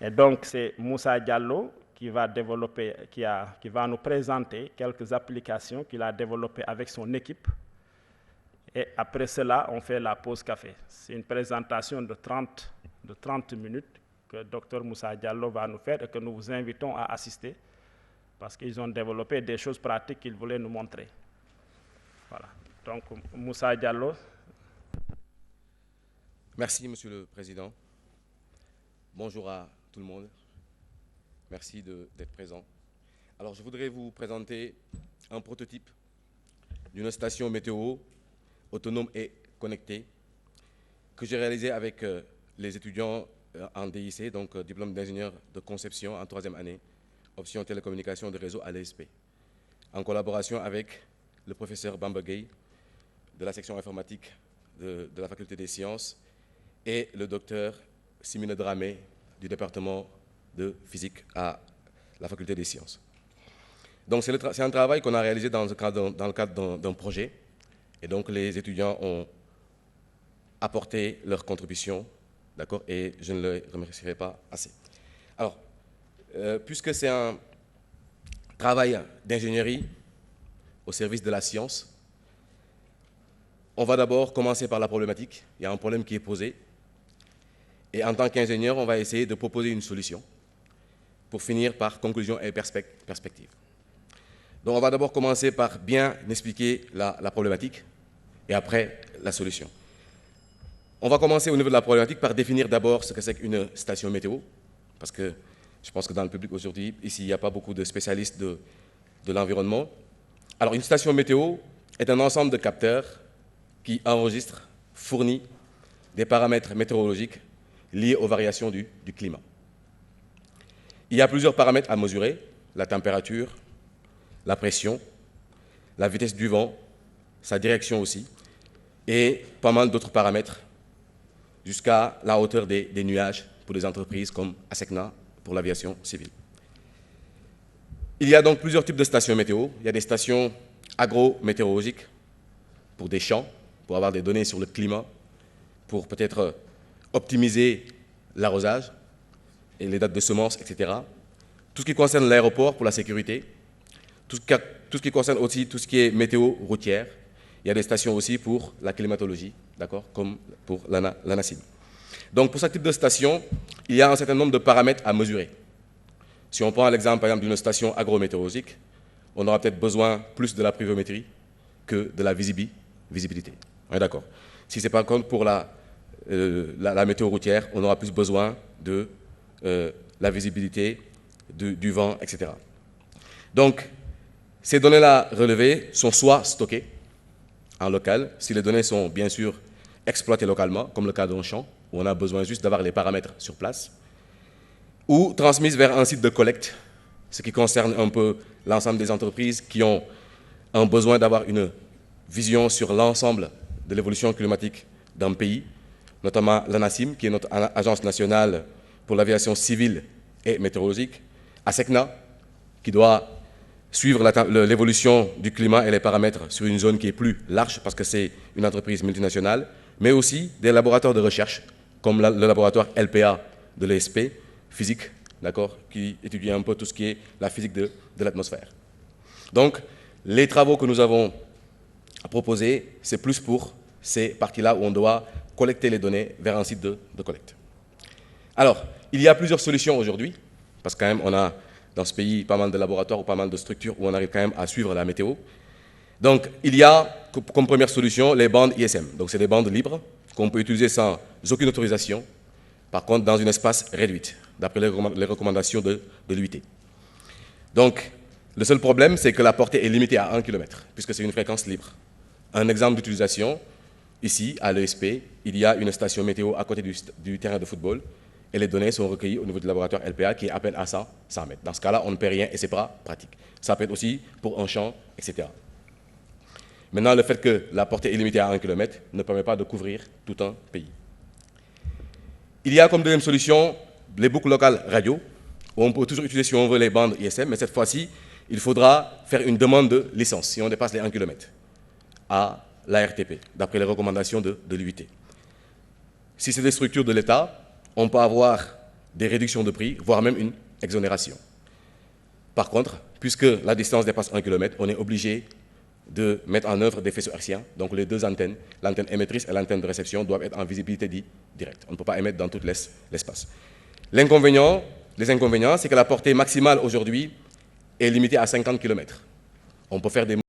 Et donc, c'est Moussa Diallo qui va développer, qui va nous présenter quelques applications qu'il a développées avec son équipe. Et après cela, on fait la pause café. C'est une présentation de 30 minutes que Dr Moussa Diallo va nous faire et que nous vous invitons à assister parce qu'ils ont développé des choses pratiques qu'ils voulaient nous montrer. Voilà. Donc, Moussa Diallo. Merci, Monsieur le Président. Bonjour à tout le monde. Merci d'être présent. Alors, je voudrais vous présenter un prototype d'une station météo autonome et connectée que j'ai réalisé avec les étudiants en DIC, donc diplôme d'ingénieur de conception en 3e année, option télécommunication de réseau à l'ESP, en collaboration avec le professeur Bamba Gueye de la section informatique de la faculté des sciences et le docteur Simine Dramé du département de physique à la faculté des sciences. Donc c'est un travail qu'on a réalisé dans le cadre d'un projet, et donc les étudiants ont apporté leur contribution, d'accord, et je ne les remercierai pas assez. Alors, puisque c'est un travail d'ingénierie au service de la science, on va d'abord commencer par la problématique. Il y a un problème qui est posé, et en tant qu'ingénieur, on va essayer de proposer une solution pour finir par conclusion et perspective. Donc on va d'abord commencer par bien expliquer la problématique et après la solution. On va commencer au niveau de la problématique par définir d'abord ce que c'est qu'une station météo, parce que je pense que dans le public aujourd'hui, ici, il n'y a pas beaucoup de spécialistes de l'environnement. Alors une station météo est un ensemble de capteurs qui enregistrent, fournit des paramètres météorologiques liés aux variations du climat. Il y a plusieurs paramètres à mesurer, la température, la pression, la vitesse du vent, sa direction aussi, et pas mal d'autres paramètres, jusqu'à la hauteur des nuages pour des entreprises comme ASECNA pour l'aviation civile. Il y a donc plusieurs types de stations météo. Il y a des stations agrométéorologiques pour des champs, pour avoir des données sur le climat, pour peut-être optimiser l'arrosage et les dates de semences, etc. Tout ce qui concerne l'aéroport pour la sécurité, tout ce qui concerne aussi tout ce qui est météo routière. Il y a des stations aussi pour la climatologie, d'accord, comme pour l'ANACIM. Donc pour ce type de station, il y a un certain nombre de paramètres à mesurer. Si on prend l'exemple, par exemple, d'une station agrométéorologique, on aura peut-être besoin plus de la pluviométrie que de la visibilité. On est d'accord. Si c'est par contre pour la météo routière, on aura plus besoin de la visibilité, du vent, etc. Donc, ces données-là relevées sont soit stockées en local, si les données sont bien sûr exploitées localement, comme le cas d'un champ, où on a besoin juste d'avoir les paramètres sur place, ou transmises vers un site de collecte, ce qui concerne un peu l'ensemble des entreprises qui ont un besoin d'avoir une vision sur l'ensemble de l'évolution climatique d'un pays, notamment l'ANACIM, qui est notre agence nationale pour l'aviation civile et météorologique, ASECNA, qui doit suivre l'évolution du climat et les paramètres sur une zone qui est plus large, parce que c'est une entreprise multinationale, mais aussi des laboratoires de recherche, comme le laboratoire LPA de l'ESP, physique, d'accord, qui étudie un peu tout ce qui est la physique de l'atmosphère. Donc, les travaux que nous avons proposés, c'est plus pour ces parties-là où on doit collecter les données vers un site de collecte. Alors, il y a plusieurs solutions aujourd'hui, parce que quand même, on a dans ce pays pas mal de laboratoires ou pas mal de structures où on arrive quand même à suivre la météo. Donc, il y a comme première solution les bandes ISM. Donc, c'est des bandes libres qu'on peut utiliser sans aucune autorisation, par contre, dans un espace réduit, d'après les recommandations de l'UIT. Donc, le seul problème, c'est que la portée est limitée à 1 km, puisque c'est une fréquence libre. Un exemple d'utilisation, ici, à l'ESP, il y a une station météo à côté du terrain de football, et les données sont recueillies au niveau du laboratoire LPA qui est à peine à 100 mètres. Dans ce cas-là, on ne paie rien et ce n'est pas pratique. Ça peut être aussi pour un champ, etc. Maintenant, le fait que la portée est limitée à 1 km ne permet pas de couvrir tout un pays. Il y a comme deuxième solution les boucles locales radio, où on peut toujours utiliser, si on veut, les bandes ISM, mais cette fois-ci, il faudra faire une demande de licence, si on dépasse les 1 km, à l'ARTP, d'après les recommandations de l'UIT. Si c'est des structures de l'État, on peut avoir des réductions de prix, voire même une exonération. Par contre, puisque la distance dépasse 1 km, on est obligé de mettre en œuvre des faisceaux hertziens. Donc les deux antennes, l'antenne émettrice et l'antenne de réception, doivent être en visibilité directe. On ne peut pas émettre dans tout l'espace. Les inconvénients, c'est que la portée maximale aujourd'hui est limitée à 50 km. On peut faire des